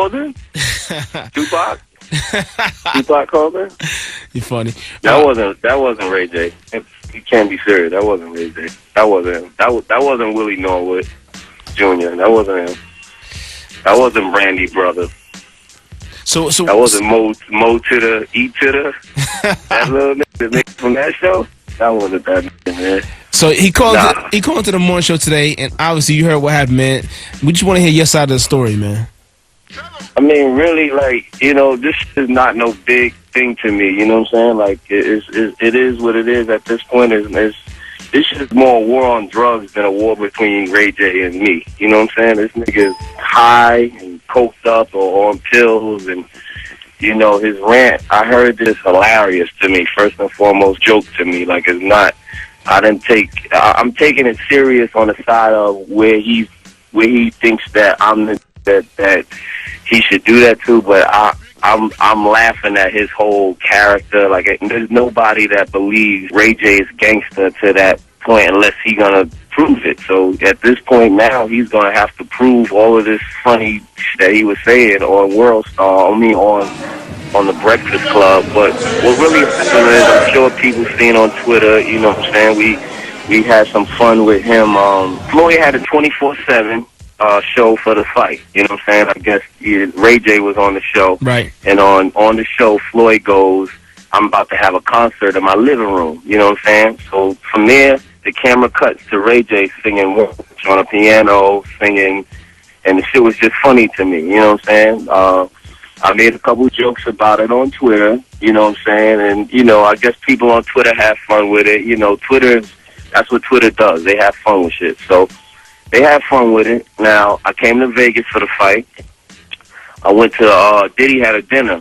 called in? Tupac? Tupac called in? You funny. That wasn't Ray J. You can't be serious. That wasn't Ray J. That wasn't him. That wasn't Willie Norwood Jr. That wasn't him. That wasn't Brandy brother. So that wasn't Mo to the E to the that little nigga from that show. That wasn't that nigga, man. So he called. He called to the morning show today, and obviously you heard what happened, man. We just want to hear your side of the story, man. I mean, really, like, this is not no big thing to me. You know what I'm saying? Like, it is what it is at this point. This is more a war on drugs than a war between Ray J and me. You know what I'm saying? This nigga is high and coked up or on pills, and his rant. I heard this hilarious to me. First and foremost, joke to me. Like, it's not. I'm taking it serious on the side of where he thinks that that he should do that too, but I'm laughing at his whole character. Like, there's nobody that believes Ray J is gangster to that point unless he's gonna prove it. So at this point now, he's gonna have to prove all of this funny that he was saying on World Star. I mean, on the Breakfast Club. But what really happened is, I'm sure people seen on Twitter. You know what I'm saying? We had some fun with him. Floyd had a 24/7. Show for the fight. You know what I'm saying? I guess Ray J was on the show. Right. And on the show, Floyd goes, I'm about to have a concert in my living room. You know what I'm saying? So from there, the camera cuts to Ray J singing on a piano, singing, and the shit was just funny to me. You know what I'm saying? I made a couple jokes about it on Twitter. You know what I'm saying? And, I guess people on Twitter have fun with it. That's what Twitter does. They have fun with shit. So they had fun with it. Now, I came to Vegas for the fight. I went to, Diddy had a dinner.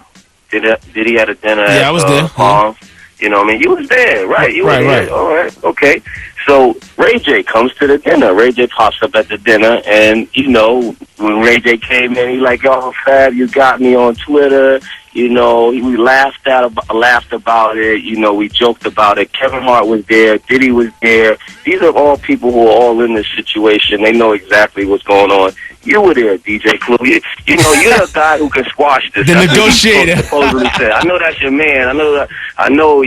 Diddy had a dinner I was there. Palms. You know what I mean? You was there, right? You were there. Right. All right, okay. So Ray J comes to the dinner. Ray J pops up at the dinner, and, when Ray J came in, he like, oh, Fab, you got me on Twitter. We laughed about it. We joked about it. Kevin Hart was there. Diddy was there. These are all people who are all in this situation. They know exactly what's going on. You were there, DJ Clue. You're the guy who can squash this. The negotiator. Supposedly said. I know that's your man. I know.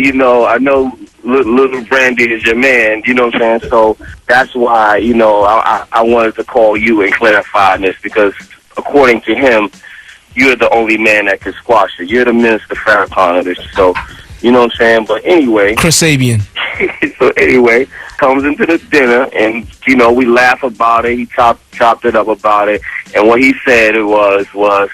Little Brandy is your man. You know what I'm saying? So that's why I wanted to call you and clarify this, because according to him, you're the only man that can squash it. You're the Minister Farrakhan of this. So, you know what I'm saying? But anyway. Chris Sabian. So anyway, comes into the dinner, and, we laugh about it. He chopped it up about it. And what he said was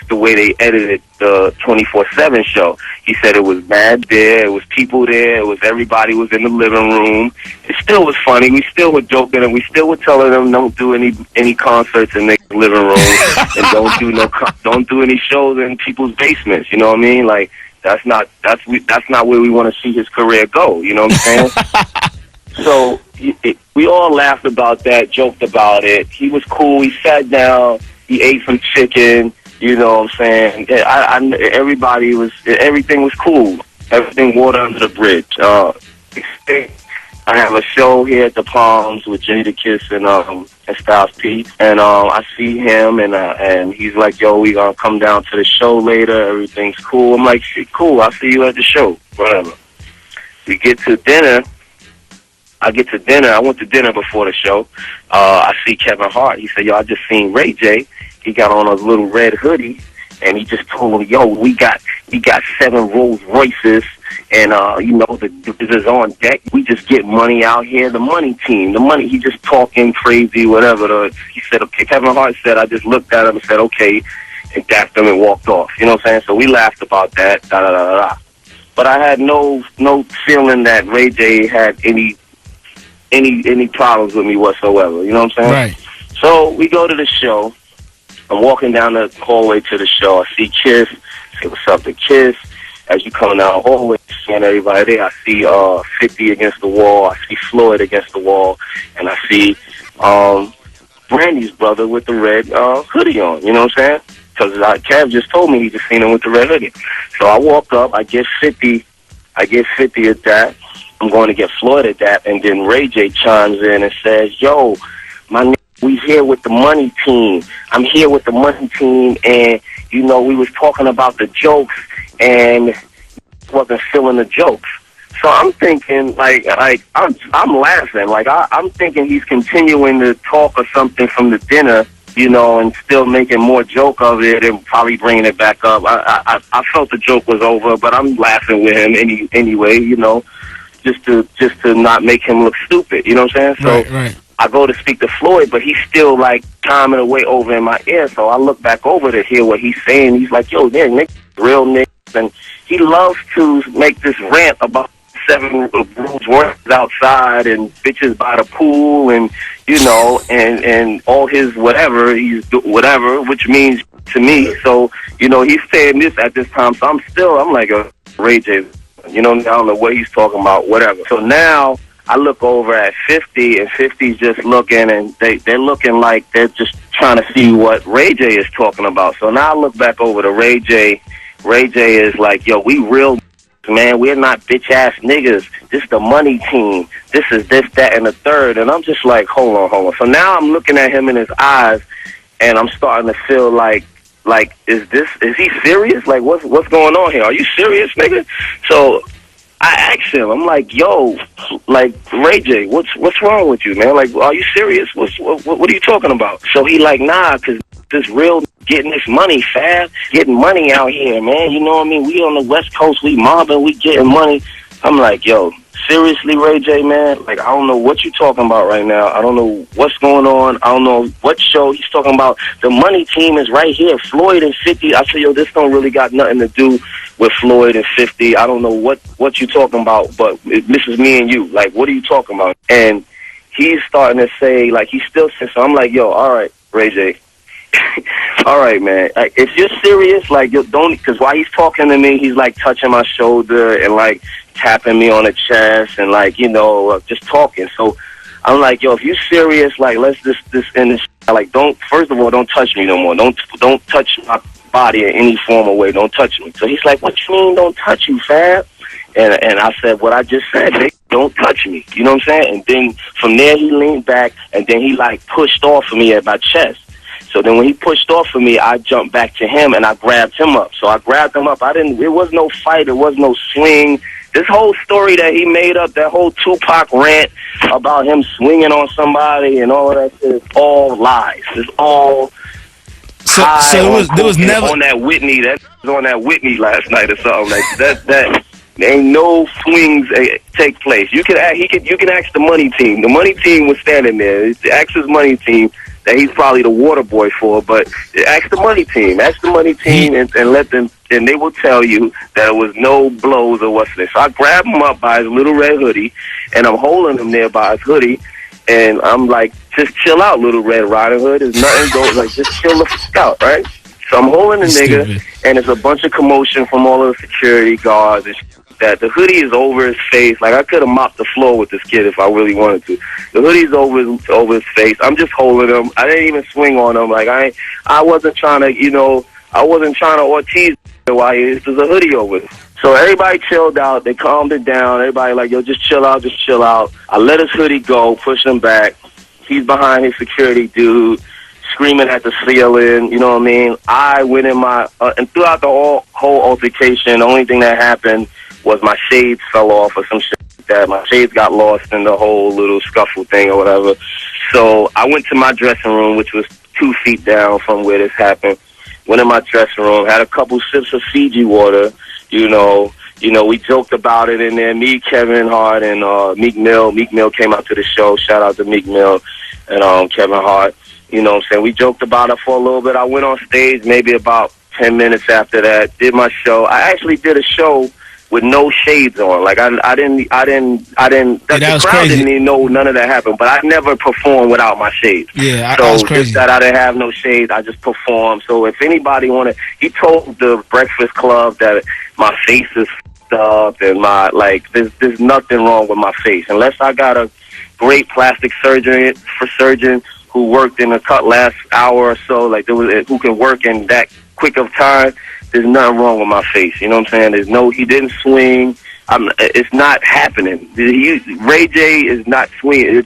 the way they edited the 24/7 show. He said it was mad there. It was people there. Everybody was in the living room. It still was funny. We still were joking, and we still were telling them don't do any concerts in their living room, and don't do any shows in people's basements. You know what I mean? Like, that's not where we want to see his career go. You know what I'm saying? So we all laughed about that, joked about it. He was cool. He sat down. He ate some chicken. You know what I'm saying? Everything was cool. Everything water under the bridge. I have a show here at the Palms with Jenny the Kiss and Styles P. And I see him, and he's like, yo, we gonna come down to the show later. Everything's cool. I'm like, shit, cool. I'll see you at the show. Whatever. We get to dinner. I went to dinner before the show. I see Kevin Hart. He said, yo, I just seen Ray J. He got on a little red hoodie, and he just told me, yo, we got 7 Rolls Royces, and the is on deck. We just get money out here. The money team, he just talking crazy, whatever. He said, okay. Kevin Hart said, I just looked at him and said, okay, and dapped him and walked off. You know what I'm saying? So we laughed about that. But I had no feeling that Ray J had any problems with me whatsoever. You know what I'm saying? Right. So we go to the show. I'm walking down the hallway to the show. I see Kiss. Say what's up to Kiss. As you come down the hallway, seeing everybody there, I see 50 against the wall. I see Floyd against the wall, and I see Brandy's brother with the red hoodie on. You know what I'm saying? Because Kev just told me he just seen him with the red hoodie. So I walk up. I get 50. I get 50 at that. I'm going to get Floyd at that, and then Ray J chimes in and says, yo, my nigga, we here with the money team. I'm here with the money team, and we was talking about the jokes and wasn't feeling the jokes. So I'm thinking, I'm laughing. I'm thinking he's continuing to talk or something from the dinner, and still making more joke of it and probably bringing it back up. I felt the joke was over, but I'm laughing with him anyway, just to not make him look stupid. You know what I'm saying? So Right. I go to speak to Floyd, but he's still chiming away over in my ear. So I look back over to hear what he's saying. He's like, "Yo, Nick, real Nick," and he loves to make this rant about 7 Rolls Royces outside and bitches by the pool and and all his whatever whatever, which means to me. So he's saying this at this time. So I'm like a Ray J. I don't know what he's talking about, whatever. So now I look over at 50, and 50's just looking, and they're looking like they're just trying to see what Ray J is talking about. So now I look back over to Ray J. Ray J is like, "Yo, we real, man. We're not bitch-ass niggas. This the money team. This is this, that, and the third." And I'm just like, hold on. So now I'm looking at him in his eyes, and I'm starting to feel like, is he serious? Like, what's going on here? Are you serious, nigga? So I asked him, I'm like, "Yo, Ray J, what's wrong with you, man? Like, are you serious? What are you talking about?" So he like, "Nah, cause this real getting this money, fab, getting money out here, man. You know what I mean? We on the West Coast, we mobbing, we getting money." I'm like, "Yo, seriously, Ray J, man? Like, I don't know what you're talking about right now. I don't know what's going on. I don't know what show he's talking about. The money team is right here, Floyd and 50. I said, "Yo, this don't really got nothing to do with Floyd and 50. I don't know what you talking about, but this is me and you. Like, what are you talking about?" And he's starting to say, he still says, so I'm like, "Yo, all right, Ray J. All right, man. If you're serious, you don't," because while he's talking to me, he's touching my shoulder and tapping me on the chest and just talking. So I'm like, "Yo, if you're serious, let's this and this. Don't, first of all, don't touch me no more. Don't touch my body in any form or way. Don't touch me." So he's like, "What you mean, don't touch you, fab?" And I said what I just said, "Nick, don't touch me." You know what I'm saying? And then from there he leaned back and then he pushed off of me at my chest. So then when he pushed off of me, I jumped back to him and I grabbed him up. So I grabbed him up. It was no fight. It was no swing. This whole story that he made up, that whole Tupac rant about him swinging on somebody and all of that shit, is all lies. It's all there was never on that Whitney. That was on that Whitney last night or something like that. That ain't no swings take place. You can ask the money team. The money team was standing there. Ask his money team that he's probably the water boy for, but ask the money team. Ask the money team and let them, and they will tell you that there was no blows or what's this. So I grab him up by his little red hoodie, and I'm holding him there by his hoodie, and I'm like, "Just chill out, Little Red Riding Hood. There's nothing going, just chill the fuck out, right?" So I'm holding the nigga, Stupid. and it's a bunch of commotion from all of the security guards and that. The hoodie is over his face. I could have mopped the floor with this kid if I really wanted to. The hoodie's over his face. I'm just holding him. I didn't even swing on him. I wasn't trying to, I wasn't trying to Ortiz while there's a hoodie over it. So everybody chilled out. They calmed it down. Everybody "Yo, just chill out, just chill out." I let his hoodie go, pushed him back. He's behind his security dude, screaming at the ceiling. You know what I mean? I went in my, and throughout the whole altercation, the only thing that happened was my shades fell off or some shit like that. My shades got lost in the whole little scuffle thing or whatever. So I went to my dressing room, which was 2 feet down from where this happened. Went in my dressing room, had a couple sips of Fiji water, we joked about it in there. Me, Kevin Hart, and Meek Mill. Meek Mill came out to the show. Shout out to Meek Mill and Kevin Hart. You know what I'm saying? We joked about it for a little bit. I went on stage maybe about 10 minutes after that, did my show. I actually did a show with no shades on. I didn't. The was crowd crazy. didn't even know none of that happened. But I never performed without my shades. Yeah, so I was crazy. Just that I didn't have no shades, I just performed. So if anybody wanted, he told the Breakfast Club that my face is f***ed up and my there's nothing wrong with my face unless I got a great plastic surgeon who worked in the last hour or so, who can work in that quick of time. There's nothing wrong with my face. You know what I'm saying? He didn't swing. It's not happening. Ray J is not swinging.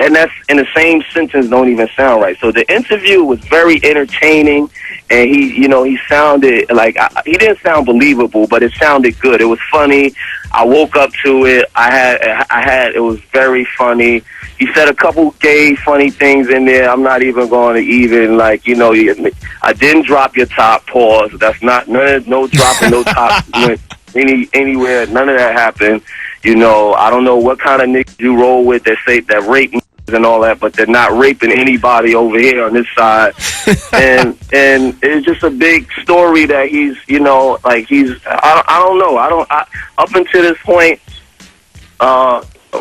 And that's in the same sentence don't even sound right. So the interview was very entertaining, and he sounded like he didn't sound believable, but it sounded good. It was funny. I woke up to it. It was very funny. He said a couple gay funny things in there. I'm not even going to even I didn't drop your top. Pause. That's not no dropping no top anywhere. None of that happened. I don't know what kind of niggas you roll with that say that rape and all that, but they're not raping anybody over here on this side. and it's just a big story that he's I don't know. Up until this point,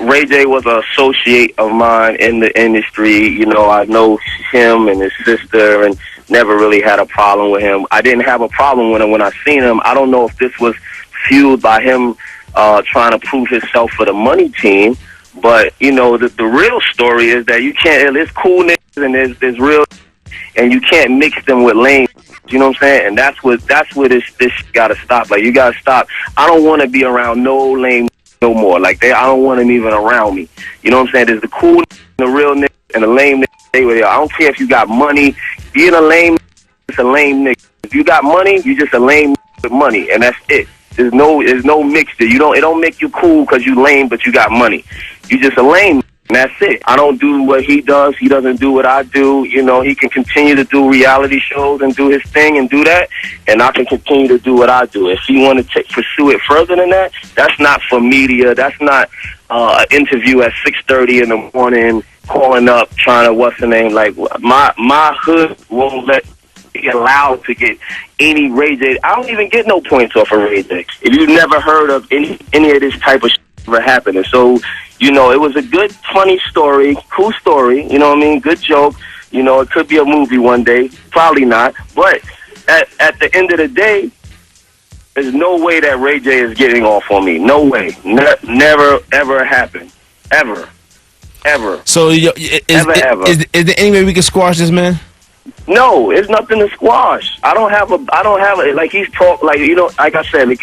Ray J was an associate of mine in the industry. I know him and his sister and never really had a problem with him. I didn't have a problem with him when I seen him. I don't know if this was fueled by him trying to prove himself for the money team. But, the real story is that you can't, there's cool niggas and there's real, and you can't mix them with lame. You know what I'm saying? And that's where this got to stop. Like, you got to stop. I don't want to be around no lame no more. Like, I don't want them even around me. You know what I'm saying? There's the cool niggas, the real niggas, and the lame niggas. I don't care if you got money. Being a lame nigga, it's a lame nigga. If you got money, you just a lame nigga with money, and that's it. There's no mixture. It don't make you cool because you lame, but you got money. You just a lame, and that's it. I don't do what he does. He doesn't do what I do. He can continue to do reality shows and do his thing and do that, and I can continue to do what I do. If he want to pursue it further than that, that's not for media. That's not an interview at 6:30 in the morning, calling up, trying to what's the name. Like my hood won't let be allowed to get any Ray J. I don't even get no points off of Ray J. If you've never heard of any of this type of shit ever happening. So, it was a good, funny story, cool story, you know what I mean? Good joke. It could be a movie one day. Probably not. But at the end of the day, there's no way that Ray J is getting off on me. No way. Never, ever happened. Ever. Ever. So, is there any way we can squash this, man? No, it's nothing to squash. I don't have it. Like he's talk, like like I said, we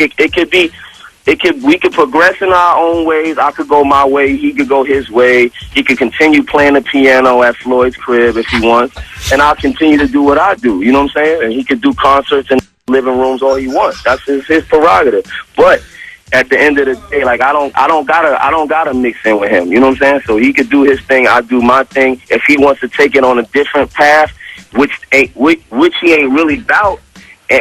could progress in our own ways. I could go my way, he could go his way. He could continue playing the piano at Floyd's crib if he wants, and I'll continue to do what I do. You know what I'm saying? And he could do concerts in living rooms all he wants. That's his prerogative. But at the end of the day, like I don't gotta mix in with him. You know what I'm saying? So he could do his thing, I do my thing. If he wants to take it on a different path, which he ain't really about.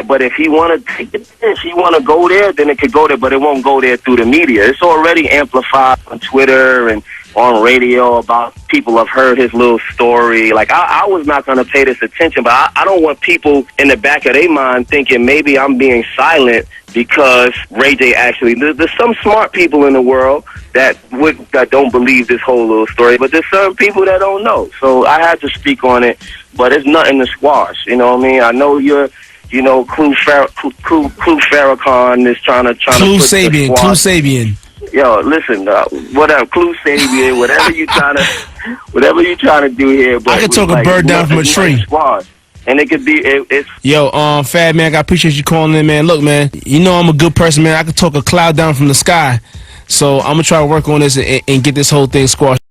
But if he want to take it, if he want to go there, then it could go there. But it won't go there through the media. It's already amplified on Twitter and on radio about people have heard his little story. Like I was not going to pay this attention, but I don't want people in the back of their mind thinking maybe I'm being silent because Ray J actually. There's some smart people in the world that don't believe this whole little story, but there's some people that don't know. So I had to speak on it, but it's nothing to squash. You know what I mean? I know you're. Clue Farrakhan is trying to Clue Sabian. Yo, listen, whatever, Clue Sabian, whatever you trying to do here. But I could talk a bird down from a tree. Squash. And it could be it's. Yo, Fad man, I appreciate you calling in, man. Look, man, I'm a good person, man. I could talk a cloud down from the sky, so I'm gonna try to work on this and get this whole thing squashed.